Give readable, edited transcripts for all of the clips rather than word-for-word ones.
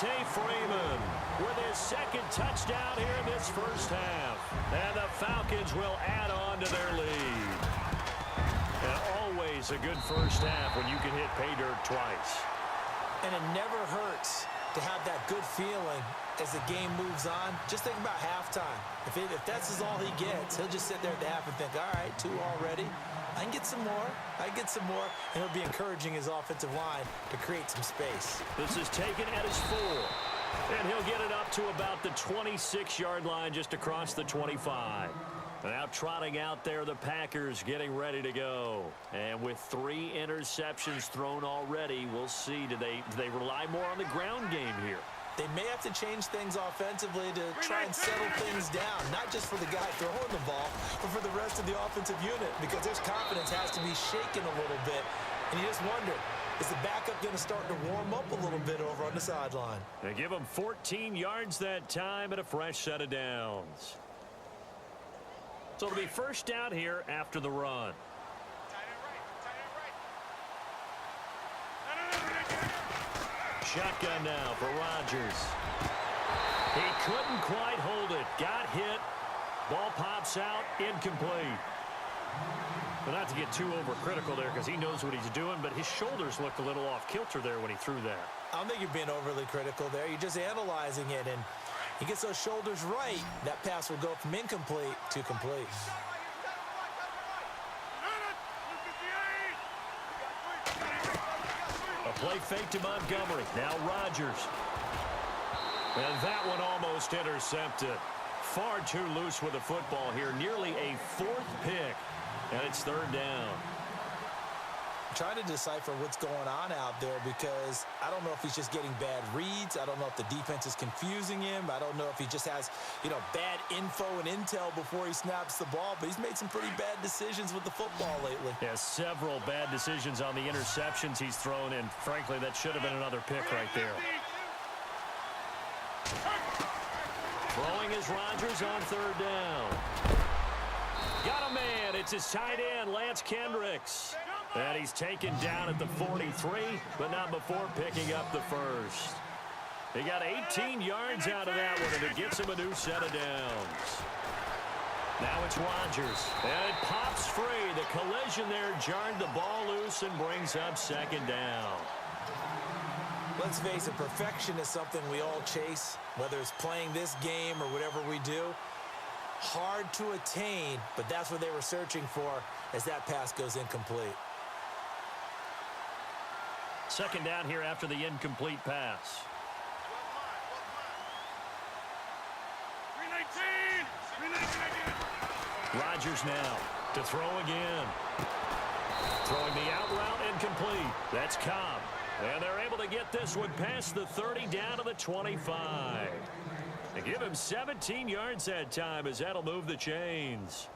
Freeman with his second touchdown here in this first half. And the Falcons will add on to their lead. And always a good first half when you can hit pay dirt twice. And it never hurts to have that good feeling as the game moves on. Just think about halftime. If that's all he gets, he'll just sit there at the half and think, all right, 2 already. I can get some more. I can get some more. And he'll be encouraging his offensive line to create some space. This is taken at his 4. And he'll get it up to about the 26-yard line just across the 25. Now trotting out there, the Packers getting ready to go. And with 3 interceptions thrown already, we'll see. Do they rely more on the ground game here? They may have to change things offensively to try and settle things down, not just for the guy throwing the ball, but for the rest of the offensive unit, because their confidence has to be shaken a little bit. And you just wonder, is the backup going to start to warm up a little bit over on the sideline? They give him 14 yards that time and a fresh set of downs. So it'll be first down here after the run. Shotgun now for Rodgers. He couldn't quite hold it. Got hit. Ball pops out. Incomplete. But not to get too overcritical there because he knows what he's doing, but his shoulders looked a little off kilter there when he threw that. I don't think you're being overly critical there. You're just analyzing it, and he gets those shoulders right. That pass will go from incomplete to complete. A play fake to Montgomery. Now Rodgers. And that one almost intercepted. Far too loose with the football here. Nearly a 4th pick. And it's 3rd down. I'm trying to decipher what's going on out there because I don't know if he's just getting bad reads. I don't know if the defense is confusing him. I don't know if he just has, bad info and intel before he snaps the ball. But he's made some pretty bad decisions with the football lately. Yeah, several bad decisions on the interceptions he's thrown, and frankly, that should have been another pick right there. Throwing is Rodgers on 3rd down. Got a man. It's his tight end, Lance Kendricks. And he's taken down at the 43, but not before picking up the first. He got 18 yards out of that one, and it gets him a new set of downs. Now it's Rodgers, and it pops free. The collision there jarred the ball loose and brings up 2nd down. Let's face it, perfection is something we all chase, whether it's playing this game or whatever we do. Hard to attain, but that's what they were searching for as that pass goes incomplete. 2nd down here after the incomplete pass. Rodgers now to throw again. Throwing the out route incomplete. That's Cobb. And they're able to get this one past the 30 down to the 25. They give him 17 yards that time as that'll move the chains.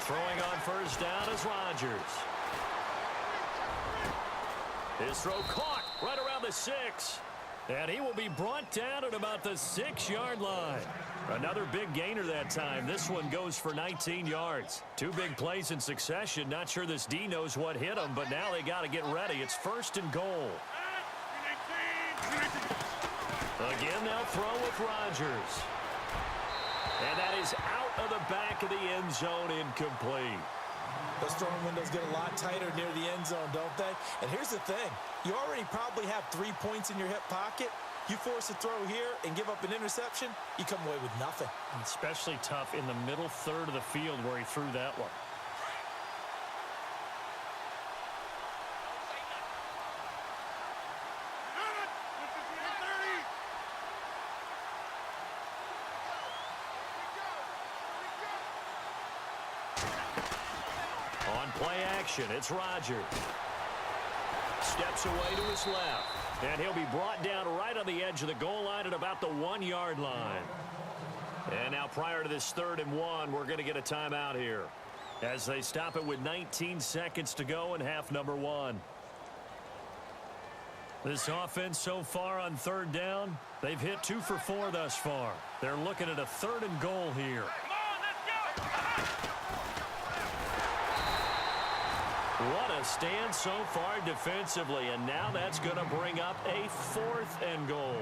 Throwing on first down is Rodgers. His throw caught right around the 6. And he will be brought down at about the 6-yard line. Another big gainer that time. This one goes for 19 yards. 2 big plays in succession. Not sure this D knows what hit him, but now they got to get ready. It's 1st and goal. Again, they'll throw with Rodgers. And that is out of the back of the end zone, incomplete. Those throwing windows get a lot tighter near the end zone, don't they? And here's the thing. You already probably have 3 points in your hip pocket. You force a throw here and give up an interception, you come away with nothing. Especially tough in the middle third of the field where he threw that one. On play action, it's Rodgers. Steps away to his left. And he'll be brought down right on the edge of the goal line at about the 1-yard line. And now prior to this 3rd and 1, we're going to get a timeout here as they stop it with 19 seconds to go in half number 1. This offense so far on third down, they've hit 2 for 4 thus far. They're looking at a 3rd and goal here. What a stand so far defensively, and now that's going to bring up a 4th and goal.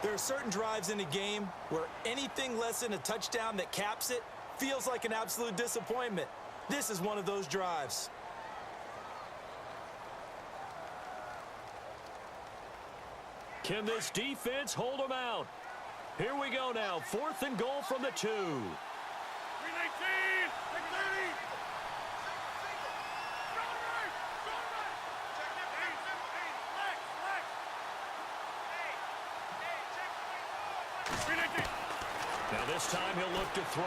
There are certain drives in a game where anything less than a touchdown that caps it feels like an absolute disappointment. This is one of those drives. Can this defense hold them out? Here we go now. 4th and goal from the 2. 319! 630! Now this time he'll look to throw.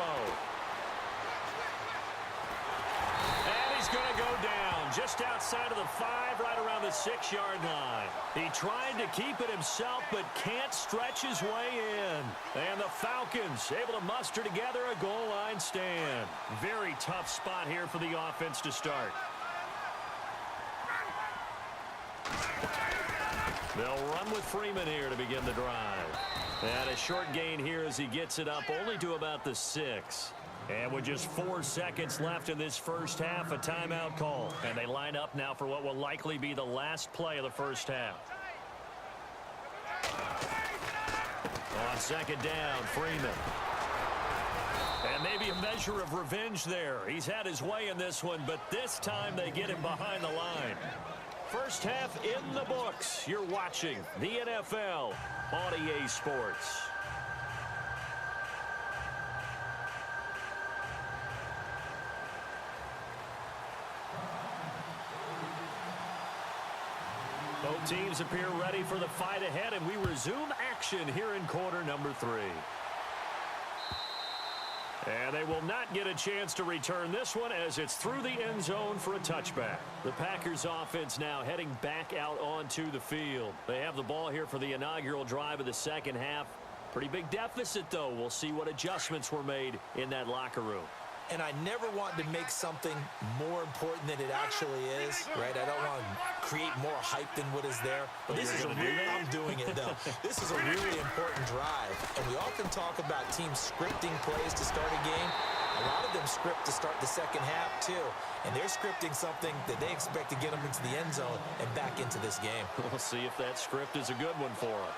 And he's going to go down just outside of the 5, right around the 6-yard line. He tried to keep it himself, but can't stretch his way in. And the Falcons able to muster together a goal line stand. Very tough spot here for the offense to start. They'll run with Freeman here to begin the drive. And a short gain here as he gets it up only to about the 6. And with just 4 seconds left in this first half, a timeout call. And they line up now for what will likely be the last play of the first half. On 2nd down, Freeman. And maybe a measure of revenge there. He's had his way in this one, but this time they get him behind the line. First half in the books. You're watching the NFL on EA Sports. Both teams appear ready for the fight ahead, and we resume action here in quarter number 3. And they will not get a chance to return this one as it's through the end zone for a touchback. The Packers offense now heading back out onto the field. They have the ball here for the inaugural drive of the second half. Pretty big deficit, though. We'll see what adjustments were made in that locker room. And I never want to make something more important than it actually is, right? I don't want to create more hype than what is there. But this is I'm doing it, though. This is a really important drive. And we often talk about teams scripting plays to start a game. A lot of them script to start the second half, too. And they're scripting something that they expect to get them into the end zone and back into this game. We'll see if that script is a good one for them.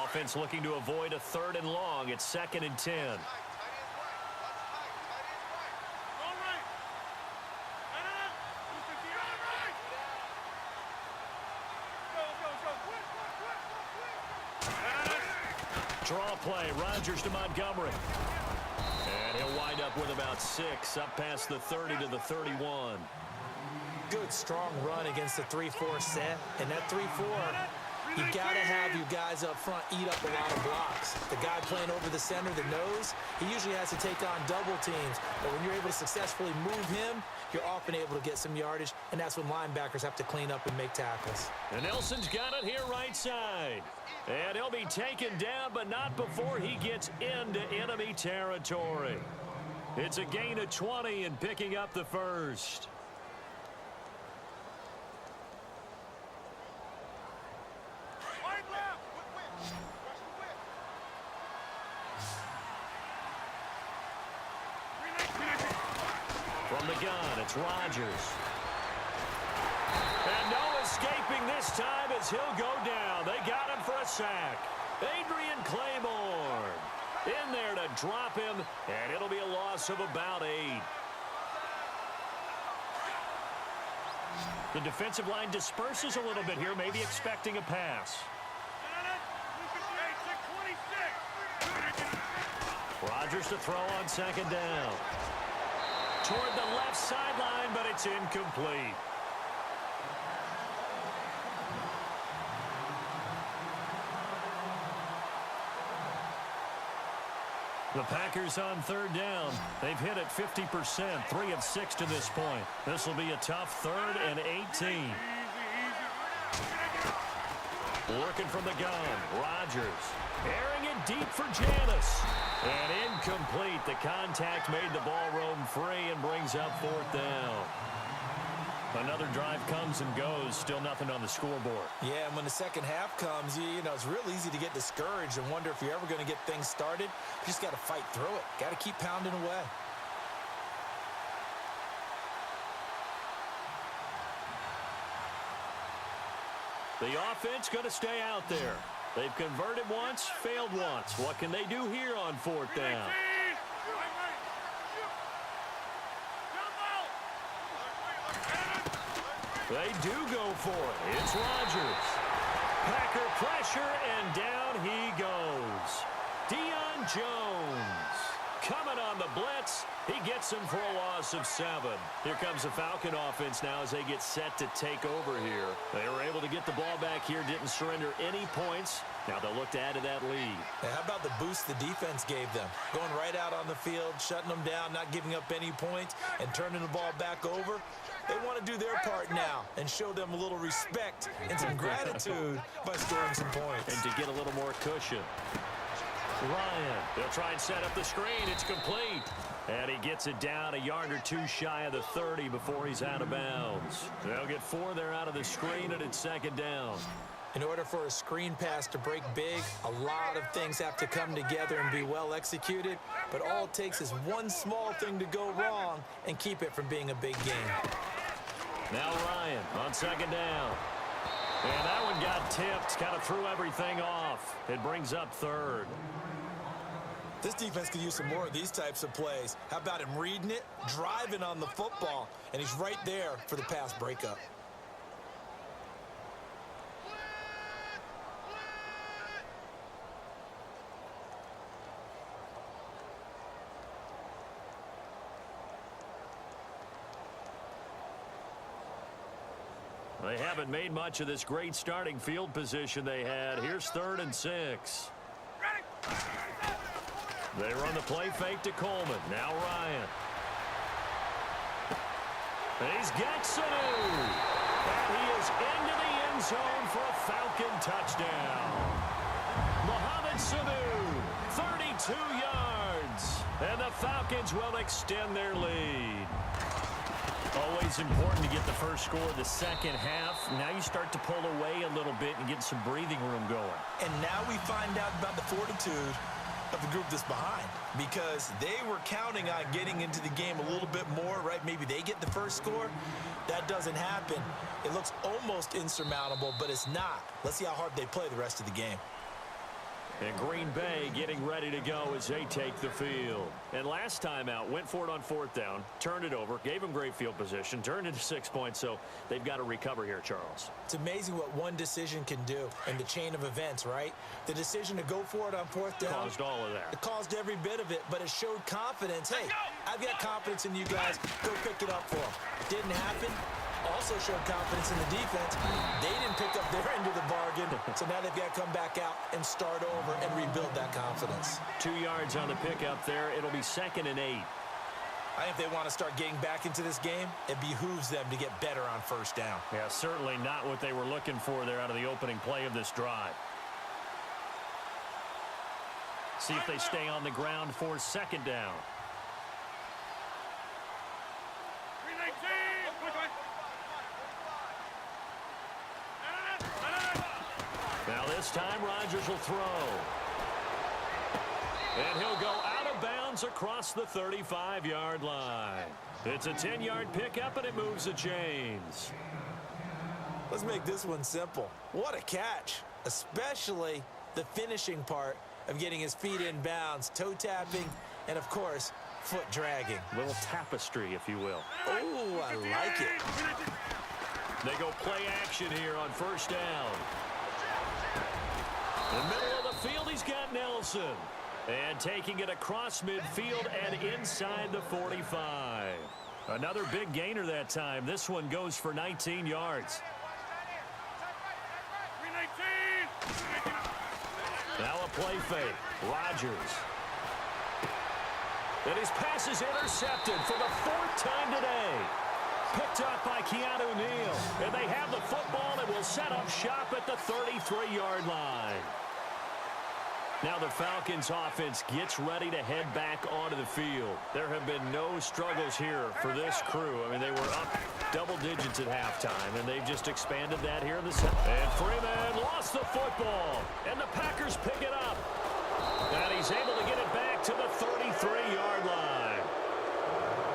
Offense looking to avoid a 3rd and long. It's 2nd and 10. Draw play. Rodgers to Montgomery. And he'll wind up with about 6 up past the 30 to the 31. Good, strong run against the 3-4 set. And that 3-4... you got to have your guys up front eat up a lot of blocks. The guy playing over the center, the nose, he usually has to take on double teams. But when you're able to successfully move him, you're often able to get some yardage, and that's when linebackers have to clean up and make tackles. And Nelson's got it here right side. And he'll be taken down, but not before he gets into enemy territory. It's a gain of 20 and picking up the first. From the gun, it's Rodgers. And no escaping this time as he'll go down. They got him for a sack. Adrian Claiborne in there to drop him, and it'll be a loss of about 8. The defensive line disperses a little bit here, maybe expecting a pass. Rodgers to throw on 2nd down. Toward the left sideline, but it's incomplete. The Packers on third down. They've hit it 50%, 3 of 6 to this point. This will be a tough 3rd and 18. Working from the gun, Rodgers. Airing it deep for Janis. And incomplete. The contact made the ball roam free and brings up 4th down. Another drive comes and goes. Still nothing on the scoreboard. Yeah, and when the second half comes, you know, it's real easy to get discouraged and wonder if you're ever going to get things started. You just got to fight through it. Got to keep pounding away. The offense going to stay out there. They've converted once, failed once. What can they do here on 4th down? They do go for it. It's Rodgers. Packer pressure, and down he goes. Deion Jones coming on the blitz. He gets him for a loss of 7. Here comes the Falcon offense now as they get set to take over here. They were able to get the ball back here, didn't surrender any points. Now they'll look to add to that lead. Now, how about the boost the defense gave them? Going right out on the field, shutting them down, not giving up any points, and turning the ball back over. They want to do their part now and show them a little respect and some gratitude by scoring some points. And to get a little more cushion. Ryan, they'll try and set up the screen. It's complete. And he gets it down a yard or 2 shy of the 30 before he's out of bounds. They'll get 4 there out of the screen, and it's 2nd down. In order for a screen pass to break big, a lot of things have to come together and be well executed. But all it takes is one small thing to go wrong and keep it from being a big game. Now Ryan on 2nd down. And that one got tipped, kind of threw everything off. It brings up 3rd. This defense could use some more of these types of plays. How about him reading it, driving on the football, and he's right there for the pass breakup. They haven't made much of this great starting field position they had. Here's 3rd and 6. They run the play fake to Coleman. Now Ryan. And he's got Sanu. And he is into the end zone for a Falcon touchdown. Mohamed Sanu, 32 yards. And the Falcons will extend their lead. Always important to get the first score of the second half. Now you start to pull away a little bit and get some breathing room going. And now we find out about the fortitude of the group that's behind, because they were counting on getting into the game a little bit more, right? Maybe they get the first score. That doesn't happen. It looks almost insurmountable, but it's not. Let's see how hard they play the rest of the game. And Green Bay getting ready to go as they take the field. And last time out, went for it on 4th down, turned it over, gave them great field position, turned into 6 points, so they've got to recover here, Charles. It's amazing what one decision can do in the chain of events, right? The decision to go for it on 4th down. Caused all of that. It caused every bit of it, but it showed confidence. Hey, I've got confidence in you guys. Go pick it up for them. Didn't happen. Also showed confidence in the defense. They didn't pick up their end of the bargain, so now they've got to come back out and start over and rebuild that confidence. 2 yards on the pickup there. It'll be 2nd and 8. I think if they want to start getting back into this game, it behooves them to get better on 1st down. Yeah, certainly not what they were looking for there out of the opening play of this drive. See if they stay on the ground for 2nd down. Now this time Rodgers will throw. And he'll go out of bounds across the 35-yard line. It's a 10-yard pickup, and it moves the chains. Let's make this one simple. What a catch, especially the finishing part of getting his feet in bounds, toe tapping, and, of course, foot dragging. A little tapestry, if you will. Oh, I like it. They go play action here on 1st down. In the middle of the field, he's got Nelson. And taking it across midfield and inside the 45. Another big gainer that time. This one goes for 19 yards. Now a play fake. Rodgers. And his pass is intercepted for the 4th time today. Picked up by Keanu Neal. And they have the football and will set up shop at the 33-yard line. Now the Falcons offense gets ready to head back onto the field. There have been no struggles here for this crew. I mean, they were up double digits at halftime, and they've just expanded that here in the second. And Freeman lost the football, and the Packers pick it up. And he's able to get it back to the 33-yard line.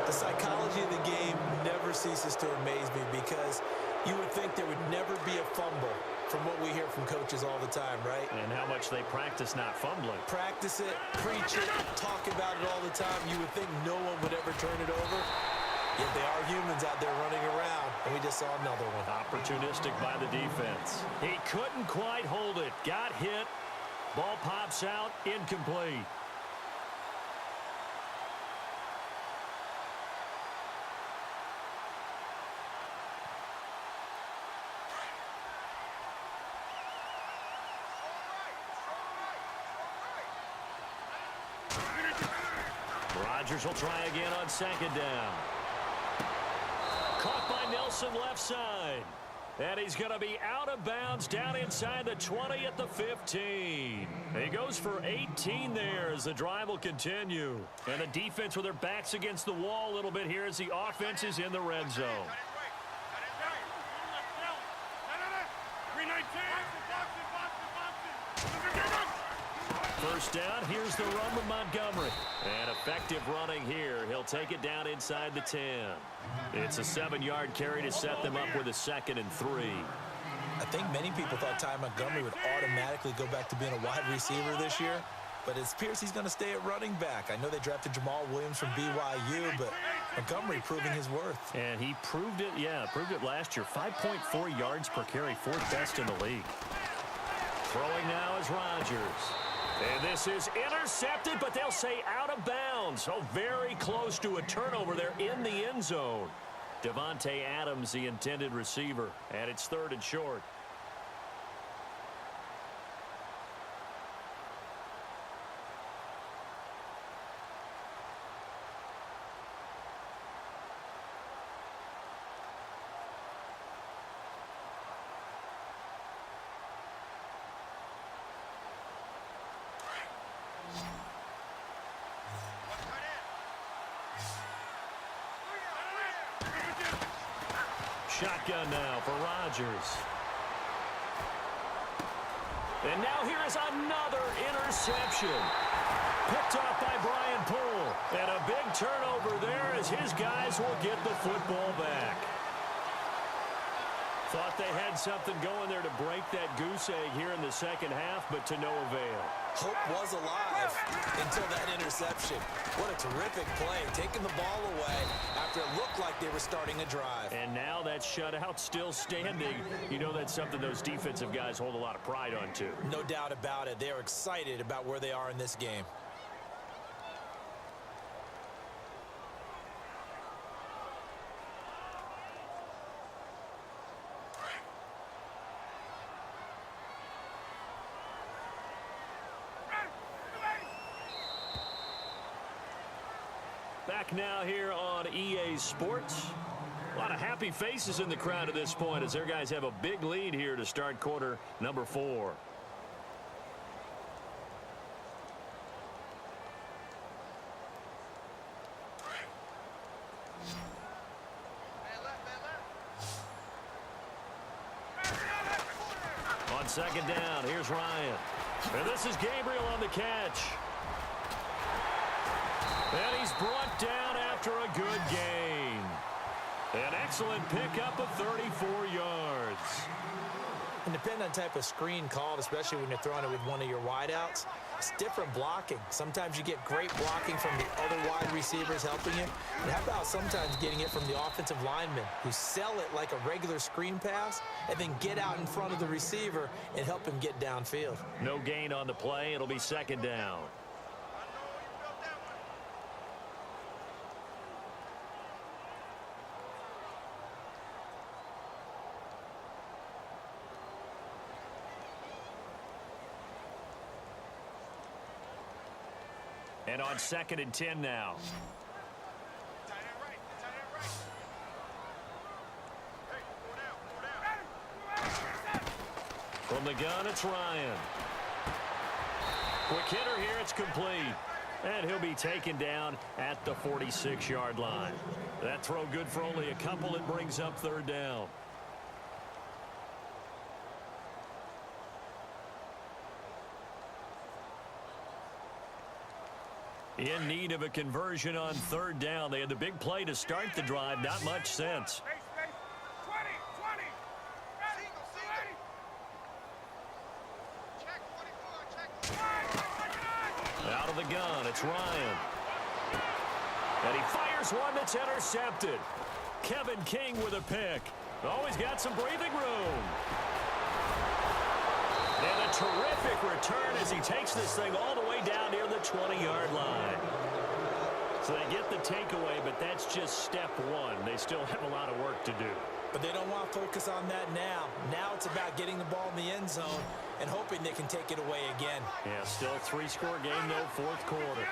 The psychology of the game never ceases to amaze me because you would think there would never be a fumble from what we hear from coaches all the time, right? And how much they practice not fumbling. Practice it, preach it, talk about it all the time. You would think no one would ever turn it over. Yet they are humans out there running around, and we just saw another one. Opportunistic by the defense. He couldn't quite hold it. Got hit. Ball pops out, incomplete. Rodgers will try again on 2nd down. Caught by Nelson left side. And he's going to be out of bounds down inside the 20 at the 15. He goes for 18 there as the drive will continue. And the defense with their backs against the wall a little bit here as the offense is in the red zone. First down, here's the run with Montgomery. And effective running here. He'll take it down inside the 10. It's a 7-yard carry to set them up with a 2nd and 3. I think many people thought Ty Montgomery would automatically go back to being a wide receiver this year, but it appears he's going to stay at running back. I know they drafted Jamal Williams from BYU, but Montgomery proving his worth. And he proved it, proved it last year. 5.4 yards per carry, 4th best in the league. Throwing now is Rodgers. And this is intercepted, but they'll say out of bounds. So very close to a turnover there in the end zone. Devontae Adams, the intended receiver, and it's 3rd and short. Shotgun now for Rodgers. And now here is another interception. Picked off by Brian Poole. And a big turnover there as his guys will get the football back. Thought they had something going there to break that goose egg here in the second half, but to no avail. Hope was alive until that interception. What a terrific play, taking the ball away after it looked like they were starting a drive. And now that shutout still standing. You know that's something those defensive guys hold a lot of pride on, too. No doubt about it. They are excited about where they are in this game. Back now here on EA Sports. A lot of happy faces in the crowd at this point as their guys have a big lead here to start quarter number 4. On 2nd down, here's Ryan. And this is Gabriel on the catch. And he's brought down after a good gain. An excellent pickup of 34 yards. And depending on the type of screen called, especially when you're throwing it with one of your wideouts, it's different blocking. Sometimes you get great blocking from the other wide receivers helping you. And how about sometimes getting it from the offensive linemen who sell it like a regular screen pass and then get out in front of the receiver and help him get downfield. No gain on the play. It'll be 2nd down. And on 2nd and 10 now. From the gun, it's Ryan. Quick hitter here, it's complete. And he'll be taken down at the 46-yard line. That throw good for only a couple. It brings up 3rd down. In need of a conversion on 3rd down. They had the big play to start the drive. Not much sense. Out of the gun, it's Ryan. And he fires one that's intercepted. Kevin King with a pick. Always got some breathing room. And a terrific return as he takes this thing all the way down near the 20-yard line. So they get the takeaway, but that's just step one. They still have a lot of work to do. But they don't want to focus on that now. Now it's about getting the ball in the end zone and hoping they can take it away again. Yeah, still a 3-score game, no 4th quarter.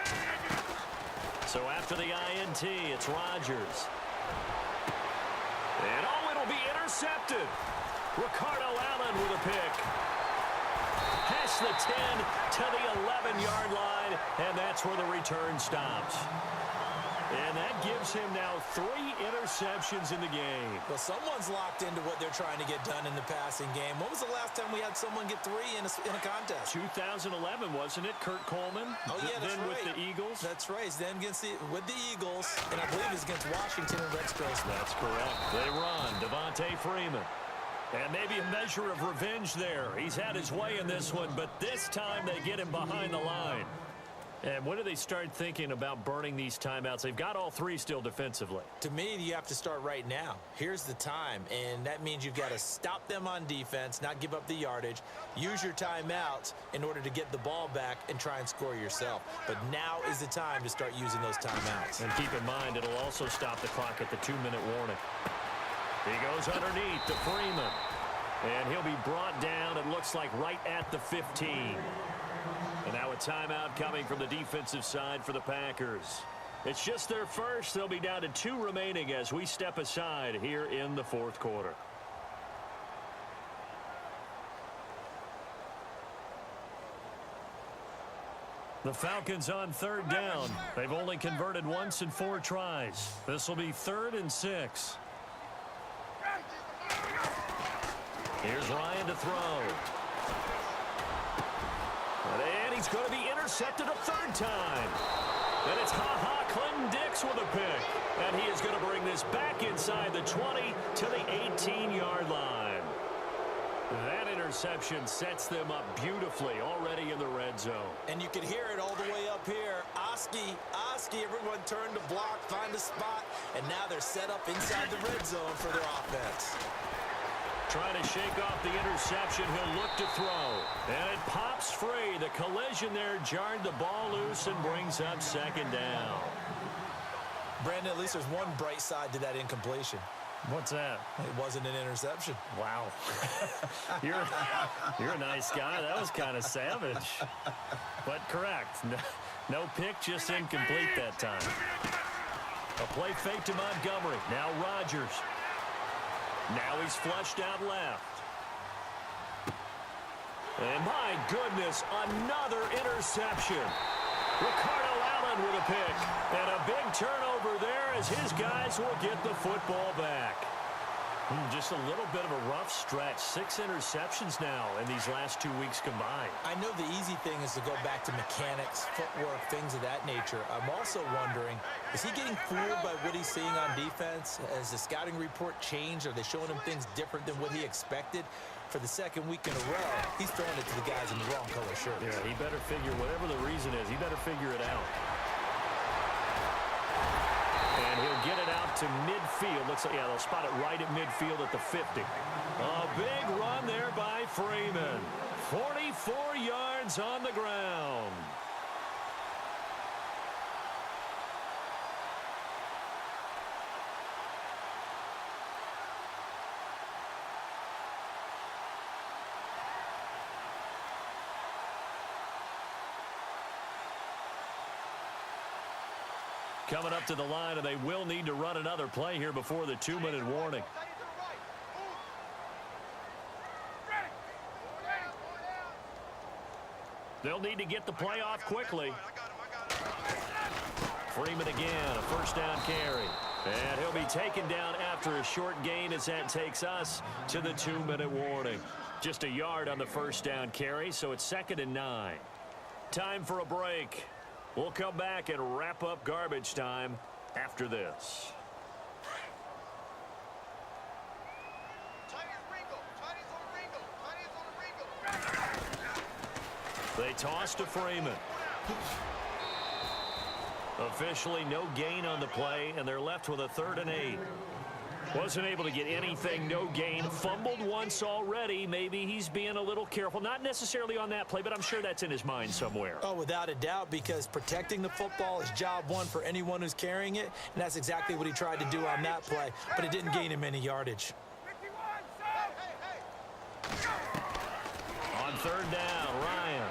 So after the INT, it's Rodgers. And it'll be intercepted. Ricardo Allen with a pick. Past the 10 to the 11-yard line, and that's where the return stops. And that gives him now 3 interceptions in the game. Well, someone's locked into what they're trying to get done in the passing game. When was the last time we had someone get 3 in a contest? 2011, wasn't it? Kurt Coleman? Oh, yeah, that's then right. with the Eagles? That's right. Then with the Eagles, and I believe it's against Washington and Rex Grossman. That's correct. They run. Devontae Freeman. And maybe a measure of revenge there. He's had his way in this one, but this time they get him behind the line. And when do they start thinking about burning these timeouts? They've got all 3 still defensively. To me, you have to start right now. Here's the time, and that means you've got to stop them on defense, not give up the yardage, use your timeouts in order to get the ball back and try and score yourself. But now is the time to start using those timeouts. And keep in mind, it'll also stop the clock at the 2-minute warning. He goes underneath to Freeman. And he'll be brought down, it looks like, right at the 15. And now a timeout coming from the defensive side for the Packers. It's just their first. They'll be down to 2 remaining as we step aside here in the 4th quarter. The Falcons on 3rd down. They've only converted once in 4 tries. This will be 3rd and 6. Here's Ryan to throw. And he's going to be intercepted a 3rd time. And it's Clinton-Dix with a pick. And he is going to bring this back inside the 20 to the 18-yard line. That interception sets them up beautifully already in the red zone. And you can hear it all the way up here. Oski, everyone turned to block, find a spot, and now they're set up inside the red zone for their offense. Trying to shake off the interception. He'll look to throw. And it pops free. The collision there jarred the ball loose and brings up 2nd down. Brandon, at least there's one bright side to that incompletion. What's that? It wasn't an interception. Wow. You're a nice guy. That was kind of savage. But correct. No pick, just incomplete that time. A play fake to Montgomery. Now Rodgers. Now he's flushed out left. And my goodness, another interception. Ricardo Allen with a pick. And a big turnover there as his guys will get the football back. Just a little bit of a rough stretch. 6 interceptions now in these last 2 weeks combined. I know the easy thing is to go back to mechanics, footwork, things of that nature. I'm also wondering, is he getting fooled by what he's seeing on defense? Has the scouting report changed? Are they showing him things different than what he expected? For the 2nd week in a row, he's throwing it to the guys in the wrong color shirts. Yeah, he better figure, whatever the reason is, he better figure it out. And he'll get it out to midfield. Looks like, yeah, they'll spot it right at midfield at the 50. A big run there by Freeman. 44 yards on the ground. coming up to the line, and they will need to run another play here before the 2-minute warning. They'll need to get the play off quickly. Freeman again, a first down carry. And he'll be taken down after a short gain as that takes us to the 2-minute warning. Just a yard on the first down carry, so it's 2nd and 9. Time for a break. We'll come back and wrap up garbage time after this. They toss to Freeman. Officially no gain on the play, and they're left with a 3rd and 8. Wasn't able to get anything, no gain. Fumbled once already. Maybe he's being a little careful. Not necessarily on that play, but I'm sure that's in his mind somewhere. Oh, without a doubt, because protecting the football is job one for anyone who's carrying it, and that's exactly what he tried to do on that play, but it didn't gain him any yardage. On 3rd down, Ryan.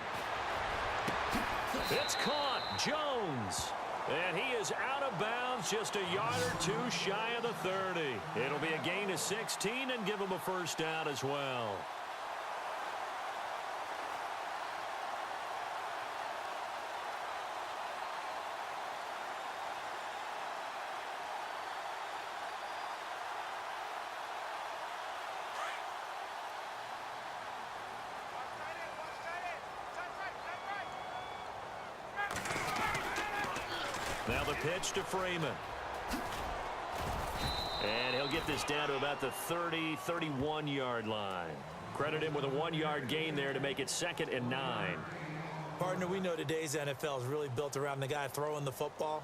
It's caught. Jones. And he is out of bounds, just a yard or two shy of the 30. It'll be a gain of 16 and give him a first down as well. Now the pitch to Freeman. And he'll get this down to about the 30, 31-yard line. Credit him with a 1-yard gain there to make it 2nd and 9. Partner, we know today's NFL is really built around the guy throwing the football.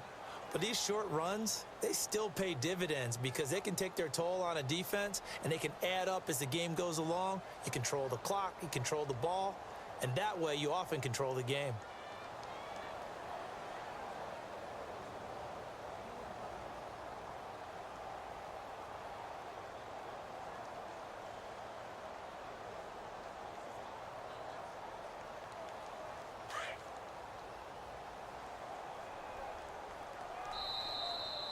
But these short runs, they still pay dividends because they can take their toll on a defense, and they can add up as the game goes along. You control the clock, you control the ball, and that way you often control the game.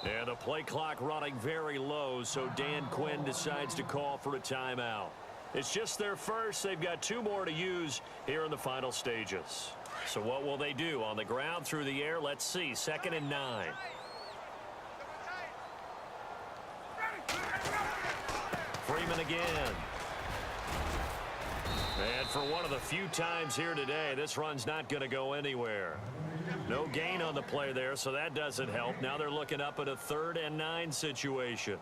And the play clock running very low, so Dan Quinn decides to call for a timeout. It's just their first. They've got 2 more to use here in the final stages. So what will they do? On the ground, through the air? Let's see. 2nd and 9. Freeman again. And for one of the few times here today, this run's not going to go anywhere. No gain on the play there, so that doesn't help. Now they're looking up at a 3rd and 9 situation.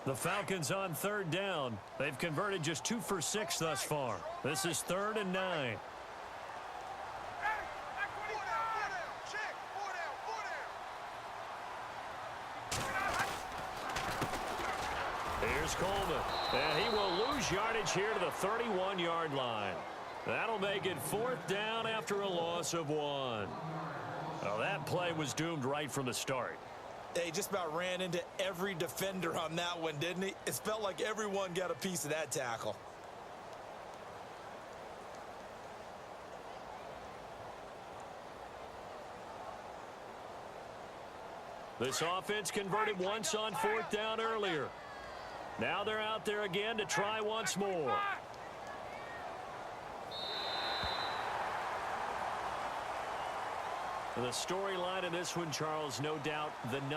The Falcons on 3rd down. They've converted just 2 for 6 thus far. This is 3rd and 9. Here's Coleman. And he will lose yardage here to the 31-yard line. That'll make it 4th down after a loss of 1. Well, that play was doomed right from the start. He just about ran into every defender on that one, didn't he? It felt like everyone got a piece of that tackle. This offense converted once on 4th down earlier. Now they're out there again to try once more. The storyline in this one, Charles, no doubt the number.